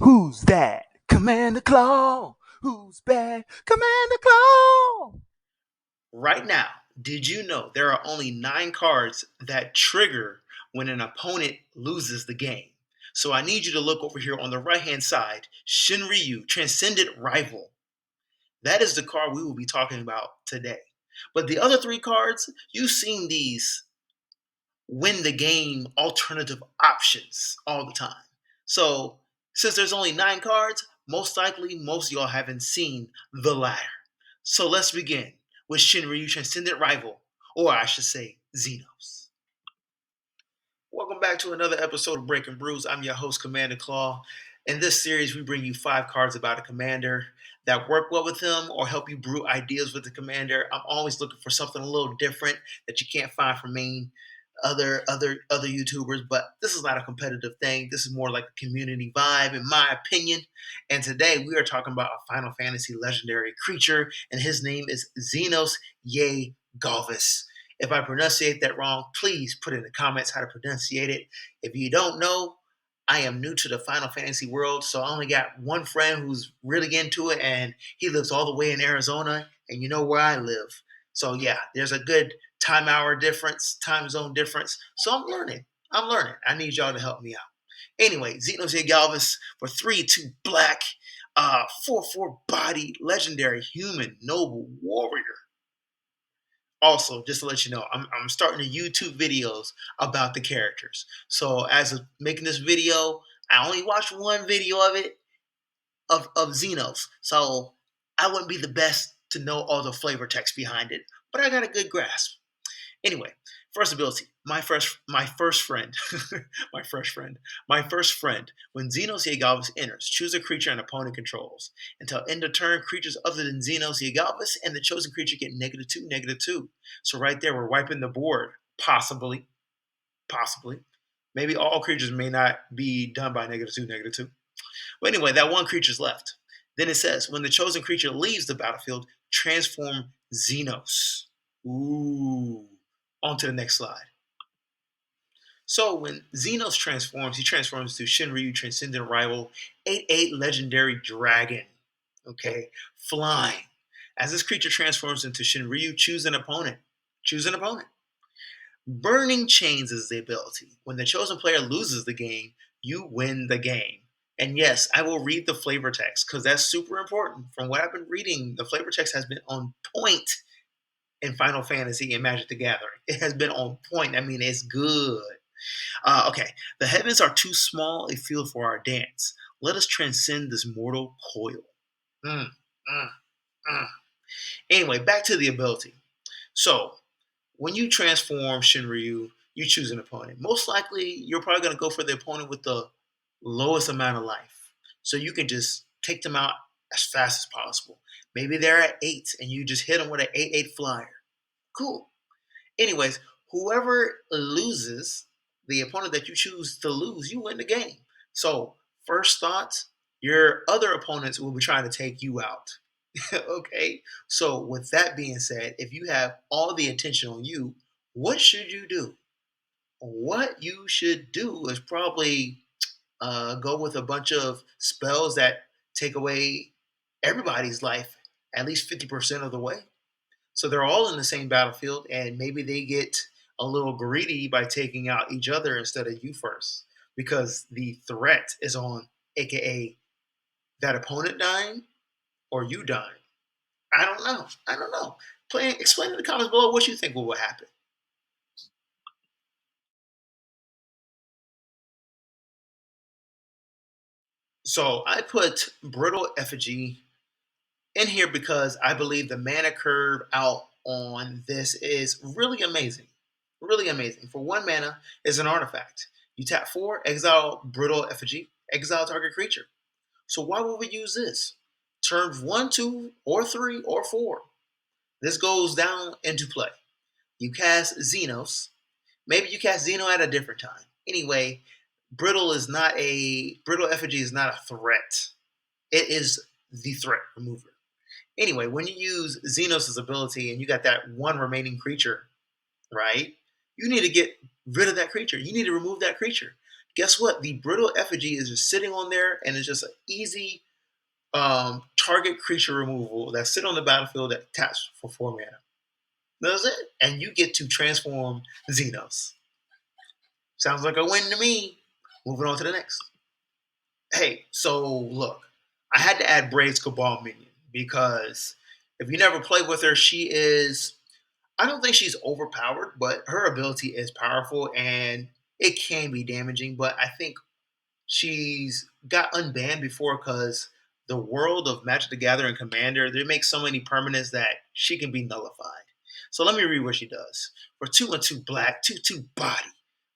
Who's that? Commander Claw. Who's bad? Commander Claw. Right now, did you know there are only 9 cards that trigger when an opponent loses the game? So I need you to look over here on the right hand side, Shinryu, Transcendent Rival. That is the card we will be talking about today. But the other 3 cards, you've seen these win the game alternative options all the time. So since there's only 9 cards, most likely most of y'all haven't seen the latter. So let's begin with Shinryu Transcendent Rival, or I should say Zenos. Welcome back to another episode of Breaking Brews. I'm your host, Commander Claw. In this series, we bring you 5 cards about a commander that work well with him or help you brew ideas with the commander. I'm always looking for something a little different that you can't find from other YouTubers, but this is not a competitive thing. This is more like a community vibe, in my opinion. And today we are talking about a Final Fantasy legendary creature, and his name is Zenos yae Galvus. If I pronunciate that wrong, please put in the comments how to pronunciate it. If you don't know, I am new to the Final Fantasy world, so I only got one friend who's really into it, and he lives all the way in Arizona, and you know where I live. So yeah, there's a good time zone difference. So I'm learning. I need y'all to help me out. Anyway, Zenos yae Galvus for 3/2 black, 4/4 body, legendary human, noble warrior. Also, just to let you know, I'm starting to YouTube videos about the characters. So as of making this video, I only watched one video of it of Xenos. So I wouldn't be the best to know all the flavor text behind it, but I got a good grasp. Anyway, first ability, my first friend, my first friend. When Zenos yae Galvus enters, choose a creature an opponent controls. Until end of turn, creatures other than Zenos yae Galvus and the chosen creature get -2, -2. So right there, we're wiping the board. Possibly. Maybe all creatures may not be done by -2, -2. But anyway, that one creature's left. Then it says, when the chosen creature leaves the battlefield, transform Xenos. Ooh. On to the next slide. So when Xenos transforms, he transforms to Shinryu Transcendent Rival, 8/8 legendary dragon. Okay, flying. As this creature transforms into Shinryu, choose an opponent. Choose an opponent. Burning Chains is the ability. When the chosen player loses the game, you win the game. And yes, I will read the flavor text because that's super important. From what I've been reading, the flavor text has been on point in Final Fantasy and Magic the Gathering. It has been on point. I mean, it's good. Okay, the heavens are too small a field for our dance. Let us transcend this mortal coil. Mm, mm, mm. Anyway, back to the ability. So, when you transform Shinryu, you choose an opponent. Most likely, you're probably going to go for the opponent with the lowest amount of life. So you can just take them out as fast as possible. Maybe they're at 8 and you just hit them with an 8/8 flyer. Cool. Anyways, whoever loses, the opponent that you choose to lose, you win the game. So, first thoughts, your other opponents will be trying to take you out. Okay? So, with that being said, if you have all the attention on you, what should you do? What you should do is probably go with a bunch of spells that take away everybody's life at least 50% of the way. So they're all in the same battlefield, and maybe they get a little greedy by taking out each other instead of you first, because the threat is on, aka that opponent dying or you dying. I don't know. Explain in the comments below what you think will happen. So I put Brittle Effigy in here because I believe the mana curve out on this is really amazing. Really amazing. For 1 mana, is an artifact. You tap 4, exile Brittle Effigy, exile target creature. So why would we use this? Turns 1, 2, or 3, or 4. This goes down into play. You cast Xenos. Maybe you cast Xeno at a different time. Anyway, Brittle Effigy is not a threat. It is the threat remover. Anyway, when you use Xenos' ability and you got that one remaining creature, right? You need to get rid of that creature. You need to remove that creature. Guess what? The brittle effigy is just sitting on there, and it's just an easy target creature removal that sit on the battlefield that taps for 4 mana. That's it. And you get to transform Zenos. Sounds like a win to me. Moving on to the next. Hey, so look, I had to add Braid's Cabal minion because if you never played with her, she is. I don't think she's overpowered, but her ability is powerful and it can be damaging. But I think she's got unbanned before because the world of Magic the Gathering Commander, they make so many permanents that she can be nullified. So let me read what she does. For 2/2 black, 2/2 body,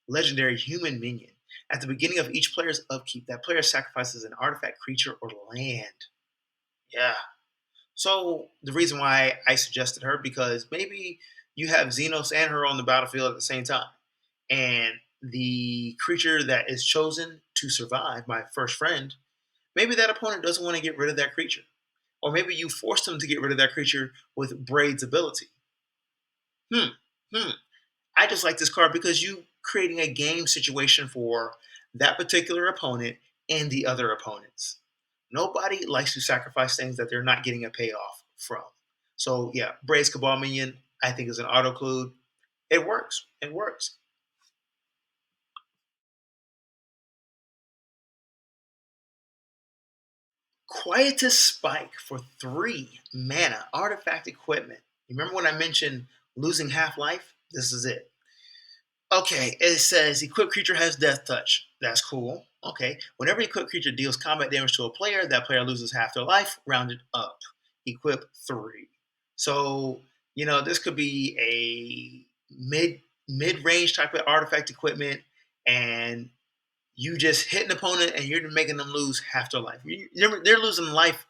legendary human minion. At the beginning of each player's upkeep, that player sacrifices an artifact, creature, or land. Yeah. So the reason why I suggested her, because maybe you have Xenos and her on the battlefield at the same time. And the creature that is chosen to survive, my first friend, maybe that opponent doesn't want to get rid of that creature. Or maybe you forced them to get rid of that creature with Braid's ability. Hmm. Hmm. I just like this card because you creating a game situation for that particular opponent and the other opponents. Nobody likes to sacrifice things that they're not getting a payoff from. So yeah, Braid's Cabal Minion, I think is an auto clue. It works. It works. Quietus Spike for 3 mana, artifact equipment. Remember when I mentioned losing half life? This is it. Okay, it says equipped creature has death touch. That's cool. Okay, whenever equipped creature deals combat damage to a player, that player loses half their life, rounded up. Equip 3. So, this could be a mid range type of artifact equipment, and you just hit an opponent and you're making them lose half their life. They're losing life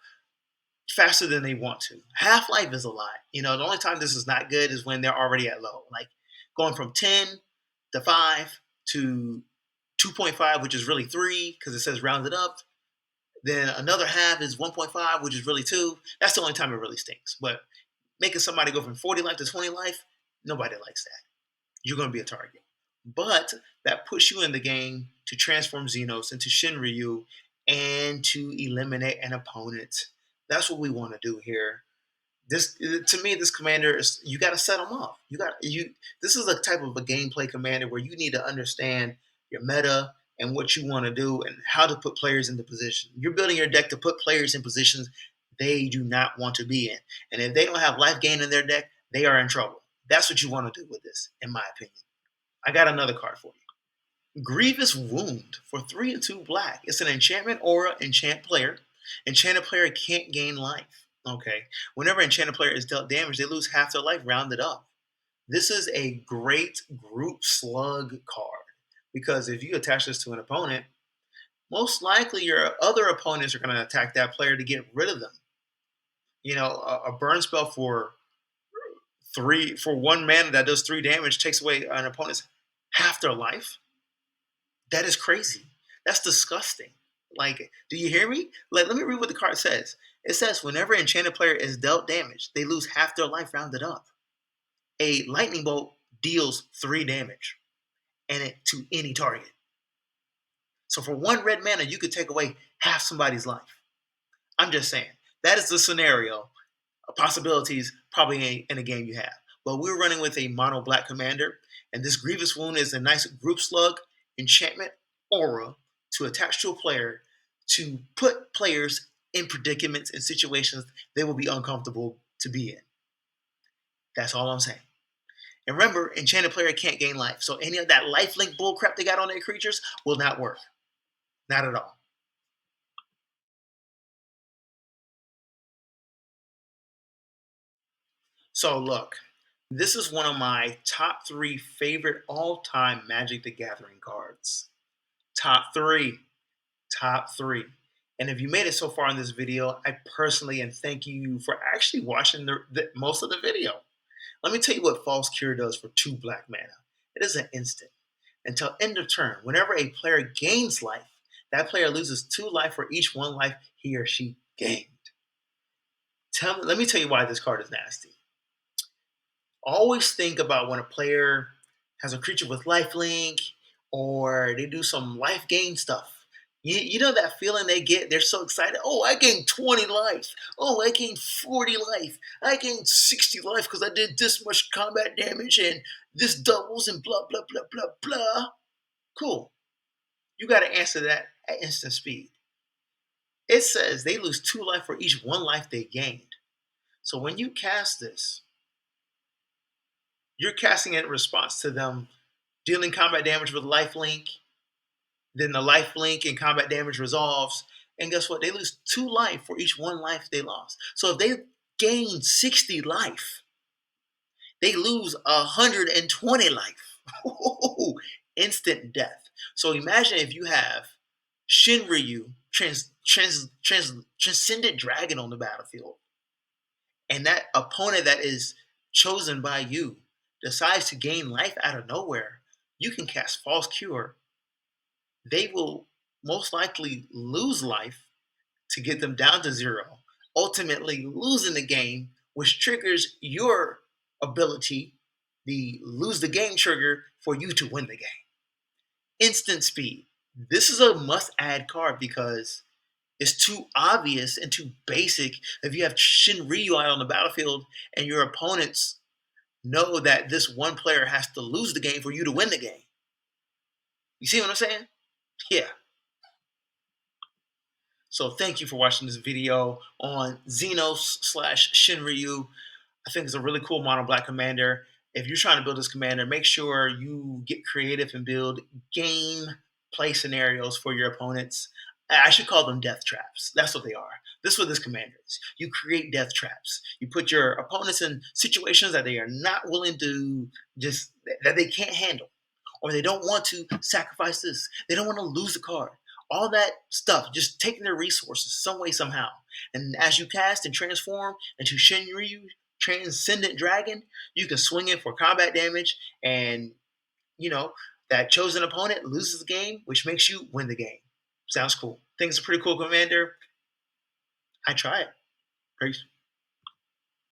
faster than they want to. Half life is a lot. The only time this is not good is when they're already at low. Like going from 10 to 5 to 2.5, which is really 3 because it says rounded up. Then another half is 1.5, which is really 2. That's the only time it really stinks. But making somebody go from 40 life to 20 life, nobody likes that. You're going to be a target. But that puts you in the game to transform Xenos into Shinryu and to eliminate an opponent. That's what we want to do here. This, to me, this commander is, you got to set them off. This is a type of a gameplay commander where you need to understand your meta and what you want to do and how to put players into position. You're building your deck to put players in positions they do not want to be in. And if they don't have life gain in their deck, they are in trouble. That's what you want to do with this, in my opinion. I got another card for you. Grievous Wound for 3/2 black. It's an enchantment aura enchant player. Enchanted player can't gain life. Okay. Whenever enchanted player is dealt damage, they lose half their life rounded up. This is a great group slug card because if you attach this to an opponent, most likely your other opponents are going to attack that player to get rid of them. A burn spell for 1 mana that does 3 damage takes away an opponent's half their life. That is crazy. That's disgusting. Like, do you hear me? Like, let me read what the card says. It says, whenever enchanted player is dealt damage, they lose half their life rounded up. A lightning bolt deals 3 damage, and it to any target. So for 1 red mana, you could take away half somebody's life. I'm just saying. That is the scenario. Possibilities probably in a game you have. But we're running with a mono black commander, and this Grievous Wound is a nice group slug enchantment aura to attach to a player to put players in predicaments and situations they will be uncomfortable to be in. That's all I'm saying. And remember, enchanted player can't gain life, so any of that lifelink bullcrap they got on their creatures will not work. Not at all. So look, this is one of my top 3 favorite all-time Magic the Gathering cards. Top 3. Top 3. And if you made it so far in this video, I personally and thank you for actually watching most of the video. Let me tell you what False Cure does for 2 black mana. It is an instant. Until end of turn, whenever a player gains life, that player loses 2 life for each 1 life he or she gained. Let me tell you why this card is nasty. Always think about when a player has a creature with lifelink or they do some life gain stuff. You know that feeling they get? They're so excited. Oh, I gained 20 life. Oh, I gained 40 life. I gained 60 life because I did this much combat damage and this doubles and blah, blah, blah, blah, blah. Cool. You got to answer that at instant speed. It says they lose 2 life for each 1 life they gained. So when you cast this, you're casting it in response to them dealing combat damage with lifelink. Then the lifelink and combat damage resolves. And guess what? They lose 2 life for each 1 life they lost. So if they gain 60 life, they lose 120 life. Instant death. So imagine if you have Shinryu, Transcendent Dragon on the battlefield, and that opponent that is chosen by you decides to gain life out of nowhere. You can cast False Cure. They will most likely lose life to get them down to 0, ultimately losing the game, which triggers your ability, the lose the game trigger, for you to win the game. Instant speed. This is a must-add card because it's too obvious and too basic. If you have Shinryu on the battlefield and your opponents know that this one player has to lose the game for you to win the game. You see what I'm saying? Yeah. So thank you for watching this video on Zenos/Shinryu. I think it's a really cool mono black commander. If you're trying to build this commander, make sure you get creative and build game play scenarios for your opponents. I should call them death traps. That's what they are. This is what this commander is. You create death traps. You put your opponents in situations that they are not willing to that they can't handle, or they don't want to sacrifice this. They don't want to lose the card. All that stuff, just taking their resources some way, somehow. And as you cast and transform into Shinryu, Transcendent Dragon, you can swing it for combat damage, and that chosen opponent loses the game, which makes you win the game. Sounds cool. Think it's a pretty cool commander. I try it. Peace.